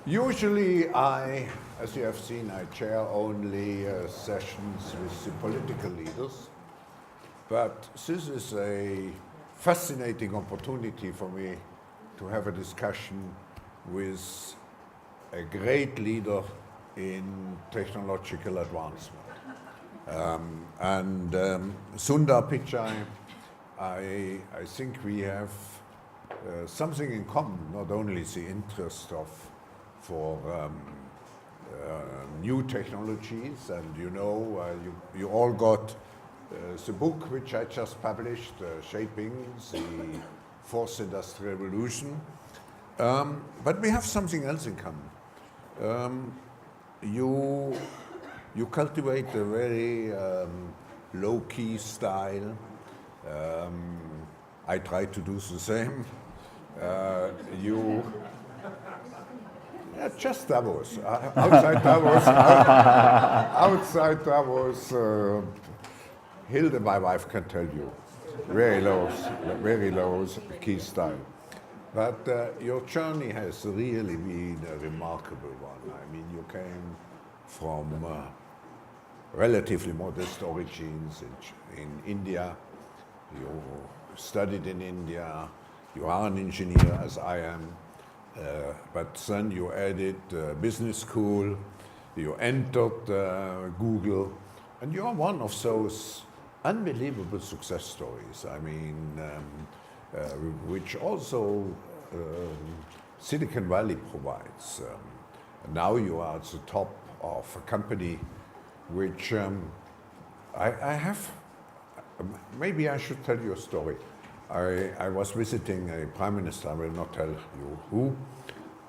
Usually as you have seen, I chair only sessions with the political leaders. But this is a fascinating opportunity for me to have a discussion with a great leader in technological advancement. Sundar Pichai, I think we have something in common, not only the interest for new technologies, and you all got the book which I just published, Shaping the Fourth Industrial Revolution. But we have something else in common. You cultivate a very low-key style. I try to do the same. Just Davos. Outside Davos, Hilde, my wife, can tell you, very low key style. But your journey has really been a remarkable one. I mean, you came from relatively modest origins in India. You studied in India. You are an engineer, as I am. But then you added business school. You entered Google. And you are one of those unbelievable success stories. I mean, which also Silicon Valley provides. Now you are at the top of a company which I have, maybe I should tell you a story. I was visiting a prime minister, I will not tell you who,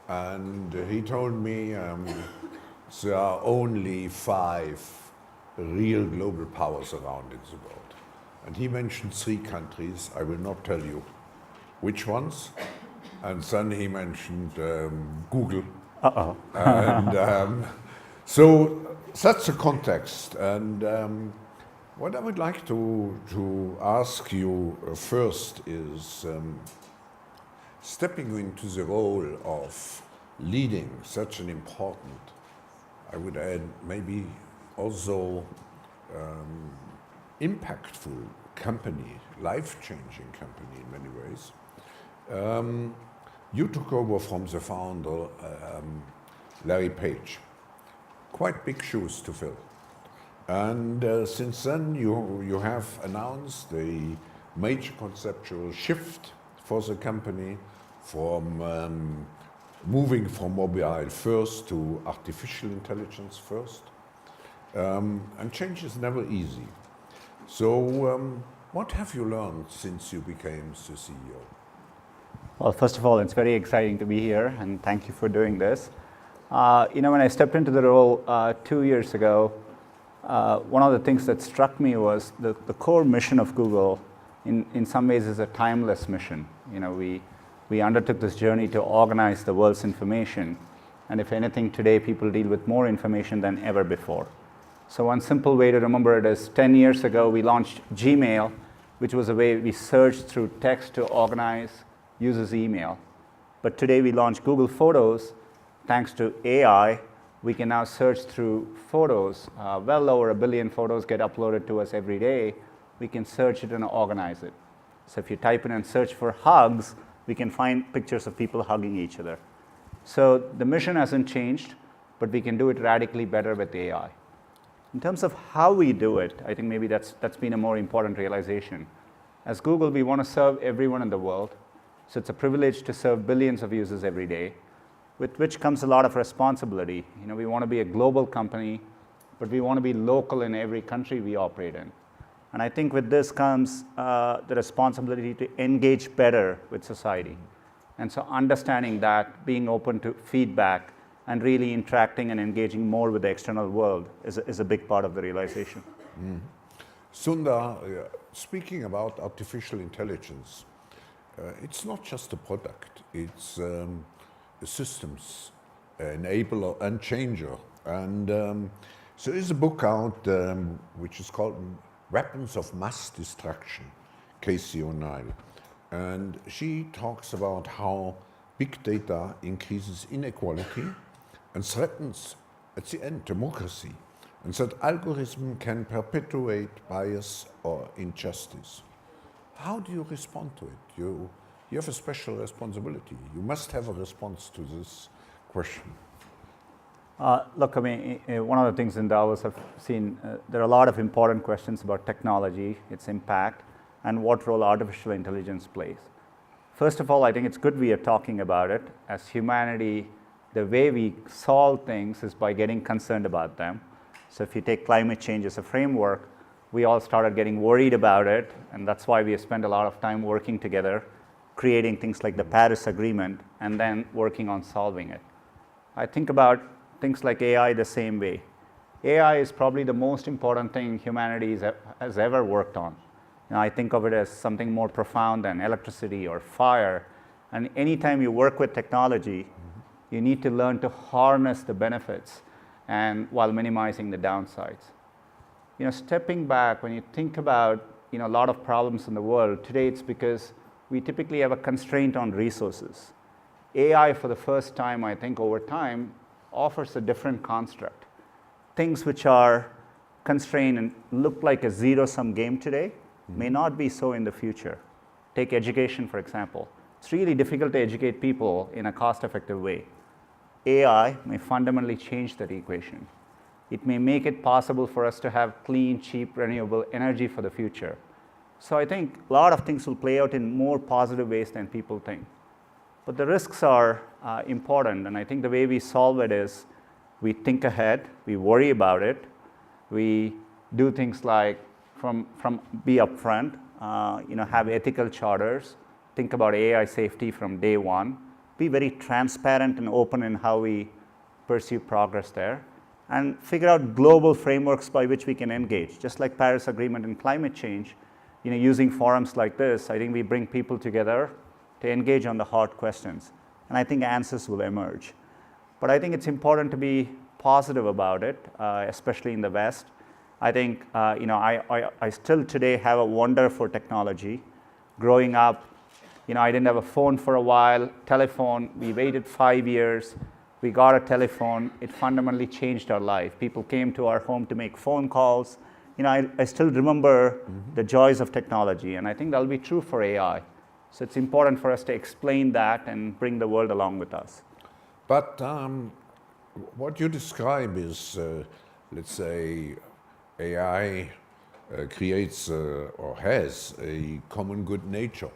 and he told me there are only 5 real global powers around in the world. And he mentioned 3 countries, I will not tell you which ones. And then he mentioned Google. And so that's the context. And what I would like to ask you first is stepping into the role of leading such an important, I would add maybe also impactful company, life-changing company in many ways. You took over from the founder, Larry Page. Quite big shoes to fill. And since then you have announced a major conceptual shift for the company from moving from mobile first to artificial intelligence first. And change is never easy. So what have you learned since you became the CEO? Well, first of all, it's very exciting to be here, and thank you for doing this. When I stepped into the role 2 years ago, one of the things that struck me was the core mission of Google in some ways is a timeless mission. We undertook this journey to organize the world's information, and if anything, today people deal with more information than ever before. So one simple way to remember it is 10 years ago we launched Gmail, which was a way we searched through text to organize users' email. But today we launched Google Photos. Thanks to AI, we can now search through photos. Well over 1 billion photos get uploaded to us every day. We can search it and organize it. So if you type in and search for hugs, we can find pictures of people hugging each other. So the mission hasn't changed, but we can do it radically better with AI. In terms of how we do it, I think maybe that's been a more important realization. As Google, we want to serve everyone in the world. So it's a privilege to serve billions of users every day, with which comes a lot of responsibility. We want to be a global company, but we want to be local in every country we operate in. And I think with this comes the responsibility to engage better with society. And so understanding that, being open to feedback, and really interacting and engaging more with the external world is a big part of the realization. Sundar, speaking about artificial intelligence, it's not just a product, it's a systems enabler and changer. And so there's a book out which is called Weapons of Mass Destruction, Casey O'Neill. And she talks about how big data increases inequality and threatens, at the end, democracy, and that algorithm can perpetuate bias or injustice. How do you respond to it? You have a special responsibility. You must have a response to this question. Look, I mean, one of the things in Davos I've seen, there are a lot of important questions about technology, its impact, and what role artificial intelligence plays. First of all, I think it's good we are talking about it. As humanity, the way we solve things is by getting concerned about them. So if you take climate change as a framework, we all started getting worried about it, and that's why we have spent a lot of time working together, creating things like the Paris Agreement, and then working on solving it. I think about things like AI the same way. AI is probably the most important thing humanity has ever worked on. I think of it as something more profound than electricity or fire. And anytime you work with technology, you need to learn to harness the benefits and while minimizing the downsides. Stepping back, when you think about a lot of problems in the world, today it's because we typically have a constraint on resources. AI, for the first time, I think over time, offers a different construct. Things which are constrained and look like a zero-sum game today may not be so in the future. Take education, for example. It's really difficult to educate people in a cost-effective way. AI may fundamentally change that equation. It may make it possible for us to have clean, cheap, renewable energy for the future. So I think a lot of things will play out in more positive ways than people think. But the risks are important, and I think the way we solve it is we think ahead, we worry about it, we do things like be upfront, have ethical charters, think about AI safety from day one, be very transparent and open in how we pursue progress there, and figure out global frameworks by which we can engage. Just like Paris Agreement and climate change, using forums like this, I think we bring people together to engage on the hard questions. And I think answers will emerge. But I think it's important to be positive about it, especially in the West. I think, I still today have a wonder for technology. Growing up, I didn't have a phone for a while, telephone, we waited 5 years, we got a telephone, it fundamentally changed our life. People came to our home to make phone calls. I still remember the joys of technology, and I think that'll be true for AI. So it's important for us to explain that and bring the world along with us. But what you describe is, let's say, AI creates or has a common good nature.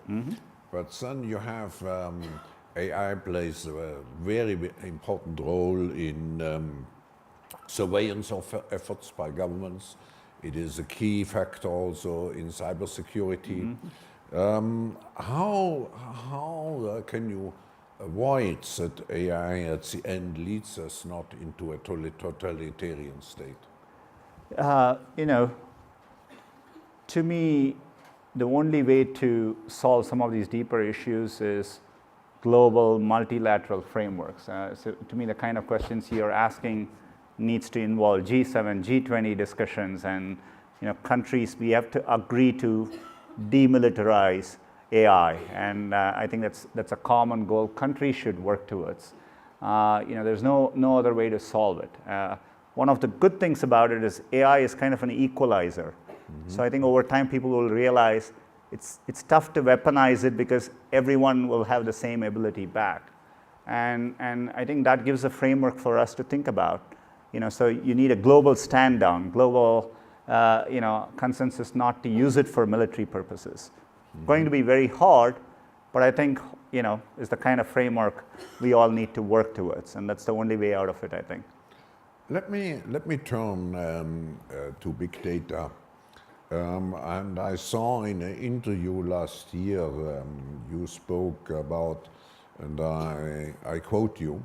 But then you have AI plays a very important role in surveillance of efforts by governments. It is a key factor also in cybersecurity. How can you avoid that AI at the end leads us not into a totalitarian state? To me, the only way to solve some of these deeper issues is global multilateral frameworks. So to me, the kind of questions you're asking needs to involve G7, G20 discussions, and countries. We have to agree to demilitarize AI, and I think that's a common goal countries should work towards. There's no other way to solve it. One of the good things about it is AI is kind of an equalizer. So I think over time people will realize it's tough to weaponize it because everyone will have the same ability back. And I think that gives a framework for us to think about. So you need a global stand down, global consensus not to use it for military purposes. Going to be very hard, but I think is the kind of framework we all need to work towards, and that's the only way out of it, I think. Let me turn to big data. And I saw in an interview last year, you spoke about, and I quote you,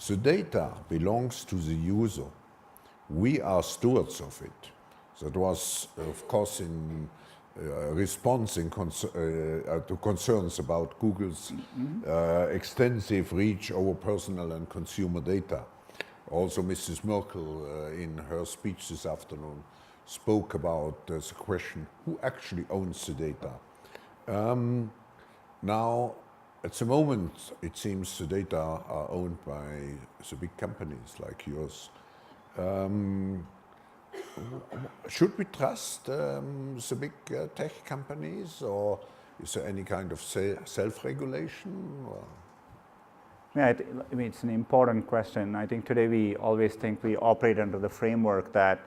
"The data belongs to the user. We are stewards of it." That was, of course, in response to concerns about Google's extensive reach over personal and consumer data. Also, Mrs. Merkel, in her speech this afternoon, spoke about the question, who actually owns the data? Now, At the moment, it seems the data are owned by the big companies like yours. Should we trust the big tech companies, or is there any kind of self-regulation? Yeah, I mean, it's an important question. I think today we always think we operate under the framework that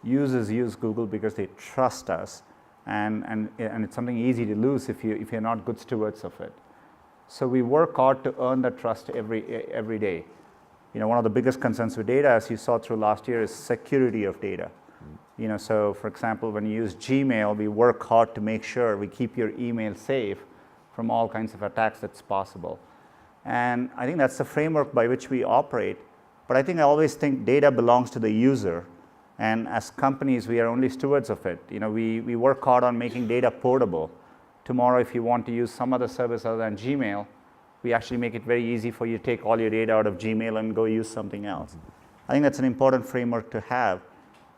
users use Google because they trust us, and it's something easy to lose if you're not good stewards of it. So we work hard to earn that trust every day. You know, one of the biggest concerns with data, as you saw through last year, is security of data. You know, so for example, when you use Gmail, we work hard to make sure we keep your email safe from all kinds of attacks that's possible. And I think that's the framework by which we operate. But I think I always think data belongs to the user. And as companies, we are only stewards of it. You know, we work hard on making data portable. Tomorrow, if you want to use some other service other than Gmail, we actually make it very easy for you to take all your data out of Gmail and go use something else. I think that's an important framework to have.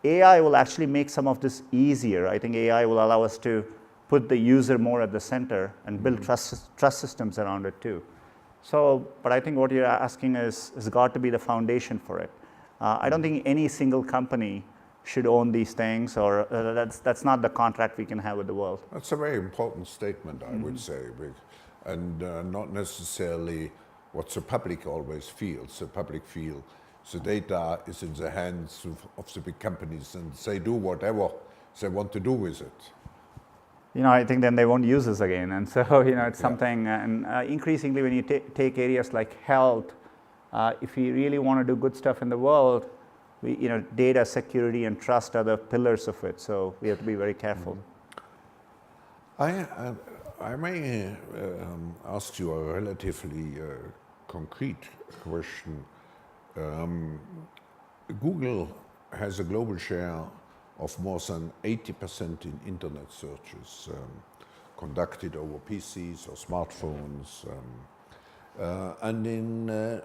AI will actually make some of this easier. I think AI will allow us to put the user more at the center and build trust systems around it too. So, but I think what you're asking has got to be the foundation for it. I don't think any single company should own these things, or that's not the contract we can have with the world. That's a very important statement, I would say, and not necessarily what the public always feels. The public feel the data is in the hands of the big companies, and they do whatever they want to do with it. You know, I think then they won't use this again, and so you know, it's something. And increasingly, when you take areas like health, if we really want to do good stuff in the world, you know, data security and trust are the pillars of it. So we have to be very careful. I may ask you a relatively concrete question. Google has a global share of more than 80% in internet searches conducted over PCs or smartphones. And in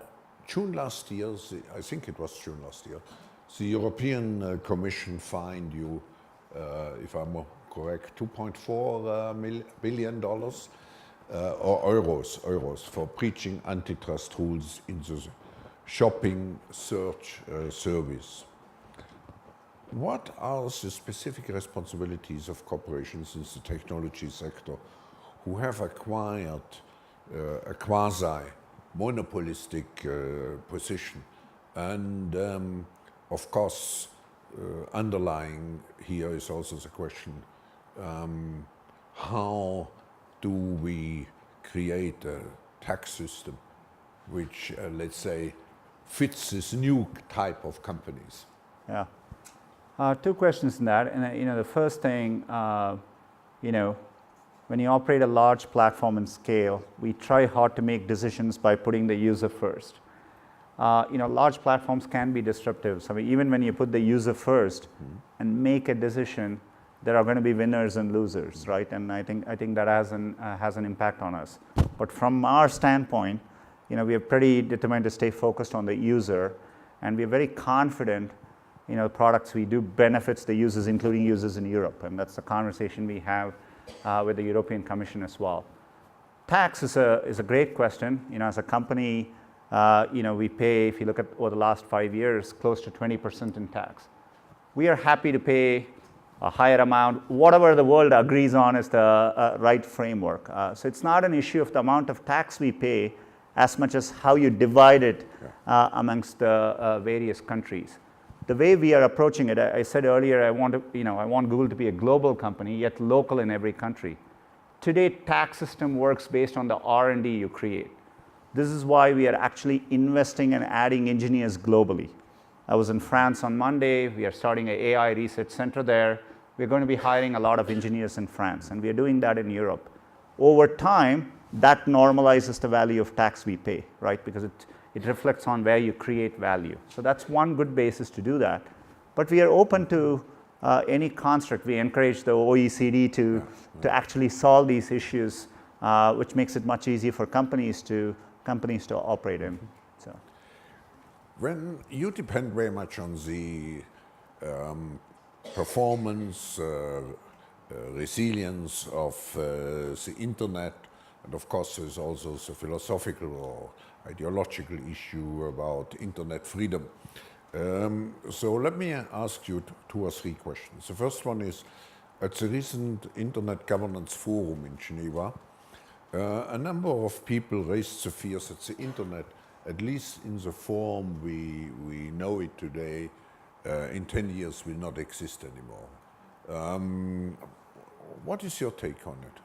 June last year, I think it was June last year, the European Commission fined you, if I'm correct, $2.4 billion or euros for breaching antitrust rules in the shopping search service. What are the specific responsibilities of corporations in the technology sector who have acquired a quasi-monopolistic position? And of course, underlying here is also the question, how do we create a tax system which, let's say, fits this new type of companies? Yeah. Two questions in that. And you know, the first thing, you know, when you operate a large platform and scale, we try hard to make decisions by putting the user first. You know, large platforms can be disruptive. So even when you put the user first and make a decision, there are going to be winners and losers, right? And I think that has an impact on us. But from our standpoint, you know, we are pretty determined to stay focused on the user, and we are very confident, you know, the products we do benefits the users, including users in Europe, and that's the conversation we have with the European Commission as well. Tax is a great question. You know, as a company, you know, we pay, if you look at over the last 5 years, close to 20% in tax. We are happy to pay a higher amount, whatever the world agrees on is the right framework. So it's not an issue of the amount of tax we pay as much as how you divide it amongst the various countries. The way we are approaching it, I said earlier, I want Google to be a global company, yet local in every country. Today, tax system works based on the R&D you create. This is why we are actually investing and adding engineers globally. I was in France on Monday. We are starting an AI research center there. We're going to be hiring a lot of engineers in France, and we are doing that in Europe. Over time, that normalizes the value of tax we pay, right? Because it reflects on where you create value. So that's one good basis to do that. But we are open to any construct. We encourage the OECD to actually solve these issues, which makes it much easier for companies to operate in. So, when you depend very much on the performance, resilience of the internet And of course, there's also the philosophical or ideological issue about internet freedom. So let me ask you two or three questions. The first one is, at the recent Internet Governance Forum in Geneva, a number of people raised the fears that the internet, at least in the form we know it today, in 10 years will not exist anymore. What is your take on it?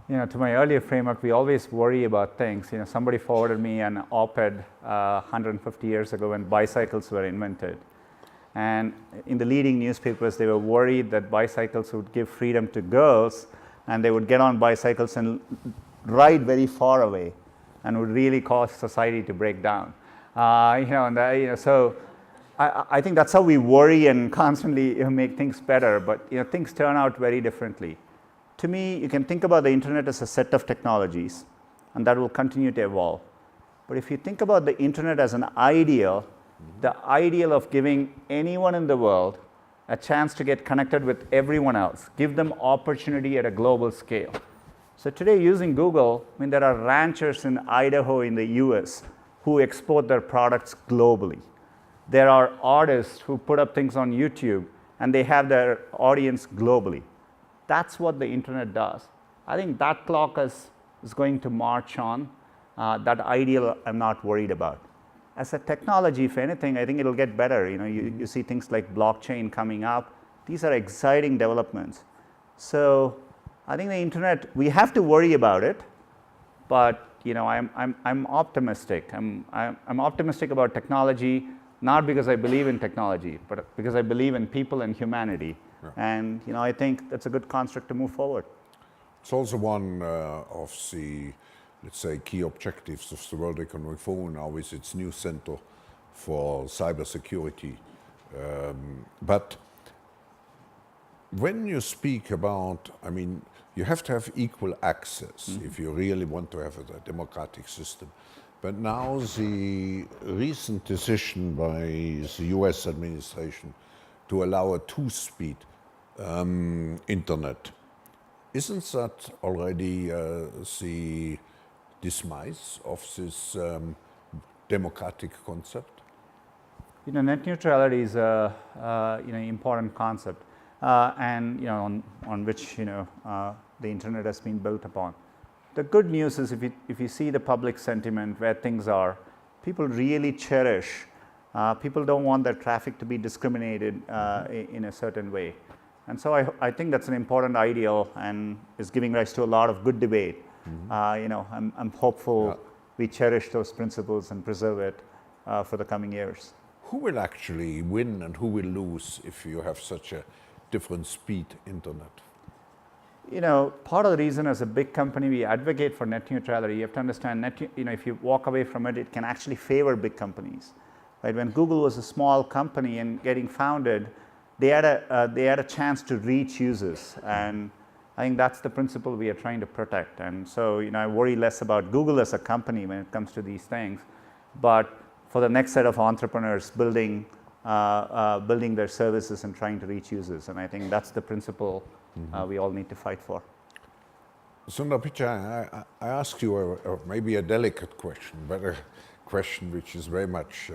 You know, to my earlier framework, we always worry about things. You know, somebody forwarded me an op-ed 150 years ago when bicycles were invented. And in the leading newspapers, they were worried that bicycles would give freedom to girls, and they would get on bicycles and ride very far away, and would really cause society to break down. So I think that's how we worry and constantly make things better. But things turn out very differently. To me, you can think about the internet as a set of technologies, and that will continue to evolve. But if you think about the internet as an ideal, the ideal of giving anyone in the world a chance to get connected with everyone else, give them opportunity at a global scale. So today, using Google, there are ranchers in Idaho in the US who export their products globally. There are artists who put up things on YouTube, and they have their audience globally. That's what the internet does. I think that clock is going to march on. That ideal I'm not worried about. As a technology, if anything, I think it'll get better. You see things like blockchain coming up. These are exciting developments. So I think the internet, we have to worry about it, but I'm optimistic. I'm optimistic about technology, not because I believe in technology, but because I believe in people and humanity. Yeah. And I think that's a good construct to move forward. It's also one of the, let's say, key objectives of the World Economic Forum now is its new center for cybersecurity. But when you speak about, you have to have equal access if you really want to have a democratic system. But now the recent decision by the US administration to allow a two-speed internet, isn't that already the demise of this democratic concept? Net neutrality is a important concept, and on which the internet has been built upon. The good news is if you see the public sentiment where things are, people really cherish. People don't want their traffic to be discriminated in a certain way. And so I think that's an important ideal and is giving rise to a lot of good debate. I'm hopeful we cherish those principles and preserve it for the coming years. Who will actually win and who will lose if you have such a different speed internet? Part of the reason as a big company we advocate for net neutrality, you have to understand if you walk away from it, it can actually favor big companies. Right? When Google was a small company and getting founded, they had a chance to reach users, and I think that's the principle we are trying to protect. And so I worry less about Google as a company when it comes to these things, but for the next set of entrepreneurs building their services and trying to reach users, and I think that's the principle we all need to fight for. Sundar Pichai, I ask you maybe a delicate question, but a question which is very much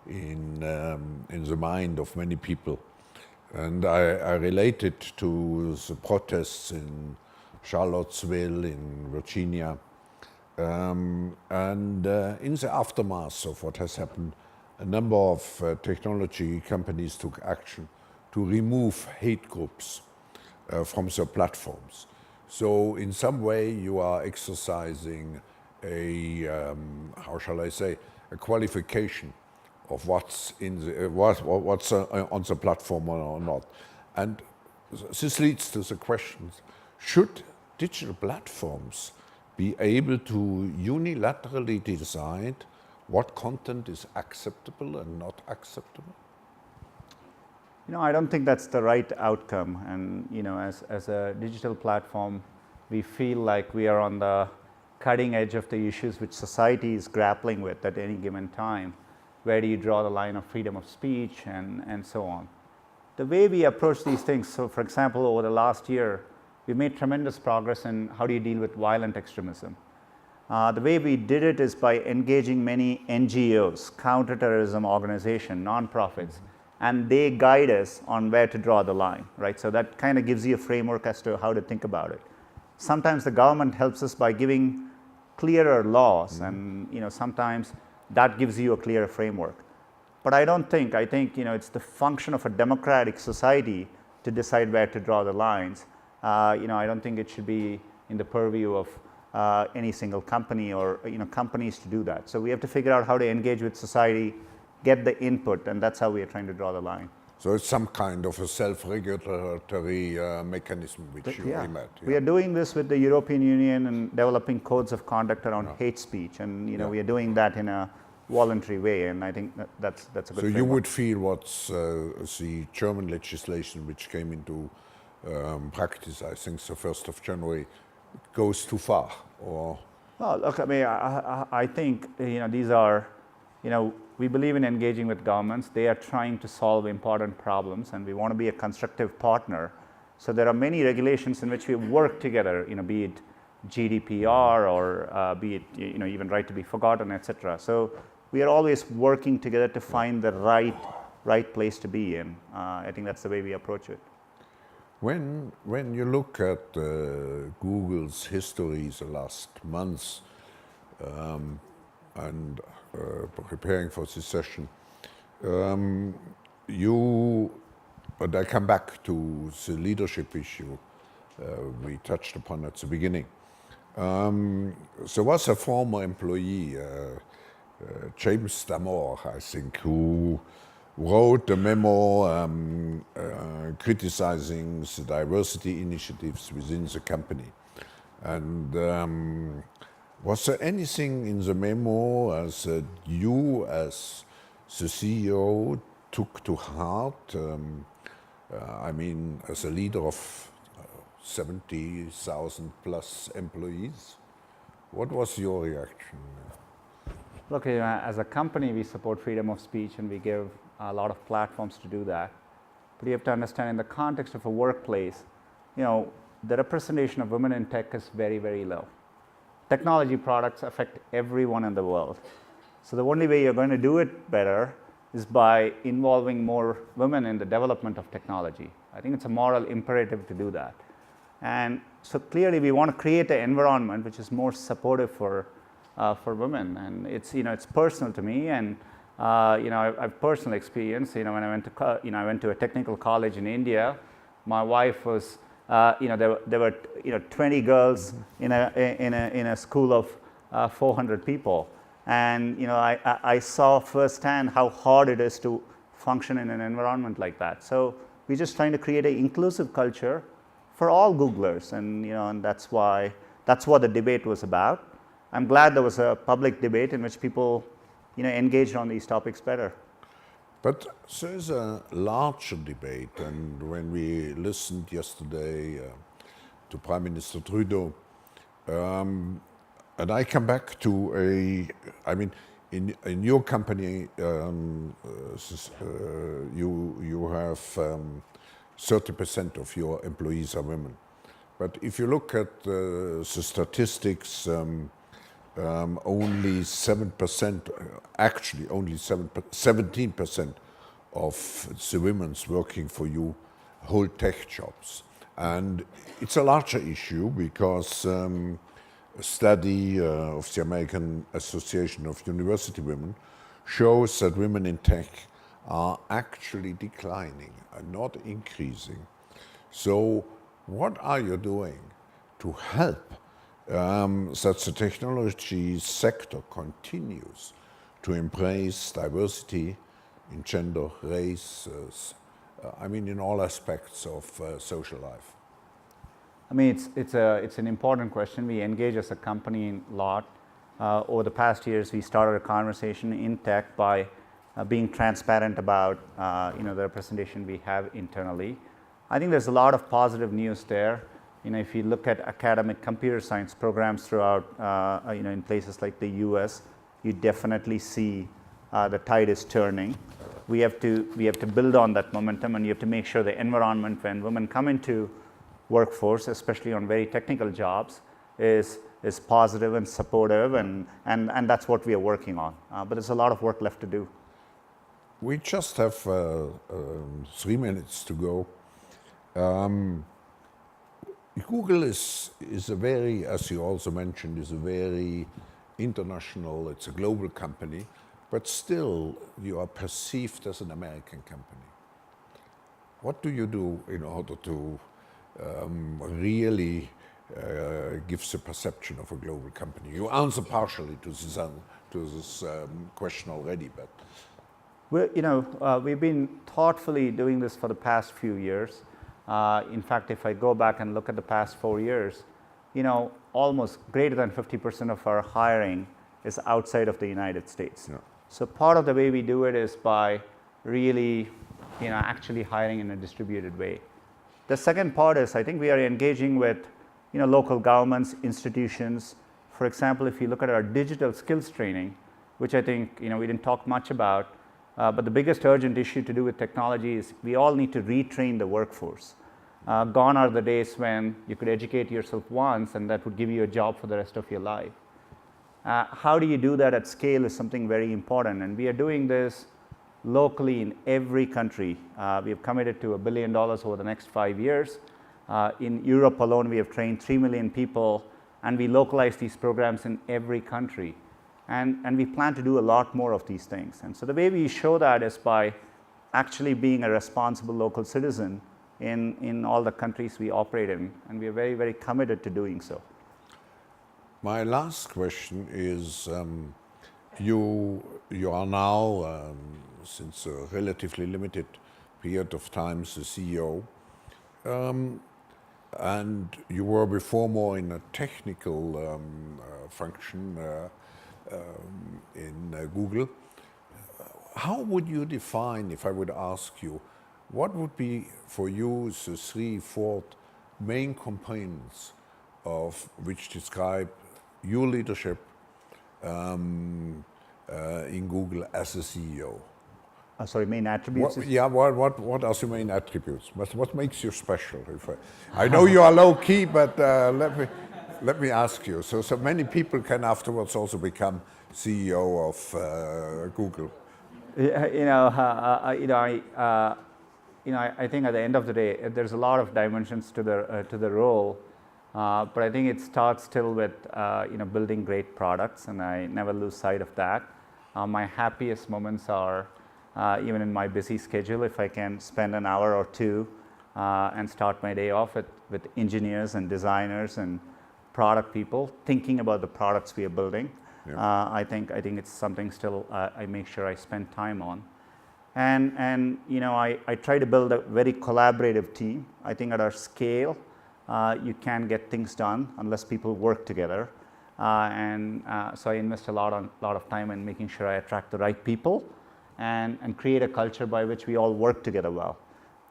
in the mind of many people. And I relate it to the protests in Charlottesville, in Virginia. And in the aftermath of what has happened, a number of technology companies took action to remove hate groups from their platforms. So in some way you are exercising a, how shall I say, a qualification of what's on the platform or not. And this leads to the question, should digital platforms be able to unilaterally decide what content is acceptable and not acceptable? I don't think that's the right outcome. And as a digital platform, we feel like we are on the cutting edge of the issues which society is grappling with at any given time. Where do you draw the line of freedom of speech and so on? The way we approach these things, so for example, over the last year, we've made tremendous progress in how do you deal with violent extremism. The way we did it is by engaging many NGOs, counterterrorism organization, nonprofits, and they guide us on where to draw the line, right? So that kind of gives you a framework as to how to think about it. Sometimes the government helps us by giving clearer laws, and sometimes that gives you a clearer framework. But I think it's the function of a democratic society to decide where to draw the lines. I don't think it should be in the purview of any single company or companies to do that. So we have to figure out how to engage with society, get the input, and that's how we are trying to draw the line. So it's some kind of a self-regulatory mechanism which you met. Yeah. We are doing this with the European Union and developing codes of conduct around hate speech, and we are doing that in a voluntary way, and I think that's a good So framework. you would feel what's the German legislation which came into practice, I think the 1st of January, goes too far, or? Well, look, I mean, I think these are, we believe in engaging with governments. They are trying to solve important problems, and we want to be a constructive partner. So there are many regulations in which we work together, be it GDPR or be it even right to be forgotten, etc. So we are always working together to find the right place to be in. I think that's the way we approach it. When you look at Google's history the last months and preparing for this session, and I come back to the leadership issue we touched upon at the beginning. There was a former employee, James Damore, I think, who wrote a memo criticizing the diversity initiatives within the company. And was there anything in the memo as you, as the CEO, took to heart? I mean, as a leader of 70,000 plus employees, what was your reaction? Look, as a company, we support freedom of speech, and we give a lot of platforms to do that. But you have to understand, in the context of a workplace, the representation of women in tech is very, very low. Technology products affect everyone in the world. So the only way you're going to do it better is by involving more women in the development of technology. I think it's a moral imperative to do that. And so clearly we want to create an environment which is more supportive for women. And it's personal to me, and I've personal experience. When I went to a technical college in India, my wife was there were 20 girls in a school of 400 people, and I saw firsthand how hard it is to function in an environment like that. So we're just trying to create an inclusive culture for all Googlers, and that's what the debate was about. I'm glad there was a public debate in which people engaged on these topics better. But there's a larger debate, and when we listened yesterday to Prime Minister Trudeau, and I come back to in your company, you have 30% of your employees are women. But if you look at the statistics, only 7%, actually only 17% of the women's working for you hold tech jobs. And it's a larger issue because a study of the American Association of University Women shows that women in tech are actually declining and not increasing. So what are you doing to help that the technology sector continues to embrace diversity in gender, race, in all aspects of social life? I mean, it's an important question. We engage as a company a lot. Over the past years, we started a conversation in tech by being transparent about the representation we have internally. I think there's a lot of positive news there. If you look at academic computer science programs throughout, in places like the US, you definitely see the tide is turning. We have to build on that momentum, and you have to make sure the environment when women come into workforce, especially on very technical jobs, is positive and supportive, and that's what we are working on. But there's a lot of work left to do. We just have 3 minutes to go. Google is a very, as you also mentioned, is a very international, it's a global company, but still you are perceived as an American company. What do you do in order to really give the perception of a global company? You answer partially to this question already, but we've been thoughtfully doing this for the past few years. In fact, if I go back and look at the past 4 years, almost greater than 50% of our hiring is outside of the United States. Yeah. So part of the way we do it is by really, actually hiring in a distributed way. The second part is I think we are engaging with, local governments, institutions. For example, if you look at our digital skills training, which I think, we didn't talk much about, but the biggest urgent issue to do with technology is we all need to retrain the workforce. Gone are the days when you could educate yourself once and that would give you a job for the rest of your life. How do you do that at scale is something very important, and we are doing this locally in every country. We have committed to $1 billion over the next 5 years. In Europe alone, we have trained 3 million people, and we localize these programs in every country. And we plan to do a lot more of these things. And so the way we show that is by actually being a responsible local citizen in all the countries we operate in, and we are very, very committed to doing so. my last question is, you are now, since a relatively limited period of time, the CEO, and you were before more in a technical function in Google. How would you define, if I would ask you, what would be for you the 3, 4 main components of which describe your leadership in Google as a CEO? Sorry, main attributes? What are the main attributes? What makes you special? I know you are low key, but let me ask you. So many people can afterwards also become CEO of Google. I think at the end of the day, there's a lot of dimensions to the role, but I think it starts still with building great products, and I never lose sight of that. My happiest moments are even in my busy schedule, if I can spend an hour or 2 and start my day off with engineers and designers and product people thinking about the products we are building. Yeah. I think it's something still I make sure I spend time on. And I try to build a very collaborative team. I think at our scale, you can't get things done unless people work together. So I invest a lot of time in making sure I attract the right people and create a culture by which we all work together well.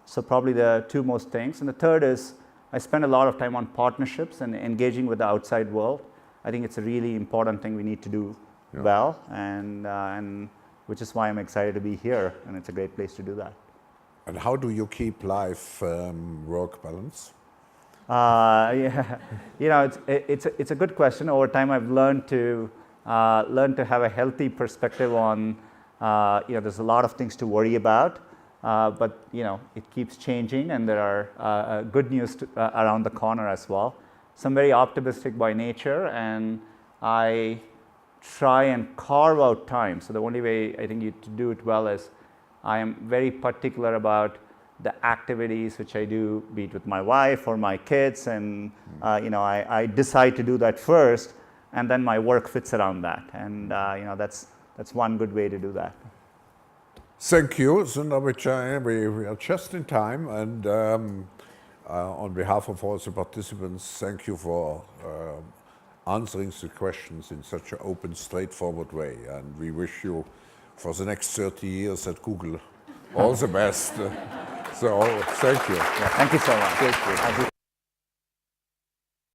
So probably the 2 most things. And the third is I spend a lot of time on partnerships and engaging with the outside world. I think it's a really important thing we need to do well, and which is why I'm excited to be here, and it's a great place to do that. And how do you keep life-work balance? It's a good question. Over time, I've learned to have a healthy perspective on. There's a lot of things to worry about, but it keeps changing, and there are good news around the corner as well. So I'm very optimistic by nature, and I try and carve out time. So the only way I think to do it well is I am very particular about the activities which I do, be it with my wife or my kids, and I decide to do that first, and then my work fits around that, and that's one good way to do that. Thank you, Sundar Pichai. We are just in time, and on behalf of all the participants, thank you for answering the questions in such an open, straightforward way. And we wish you, for the next 30 years at Google, all the best. So, thank you. Yeah, thank you so much. Thank you.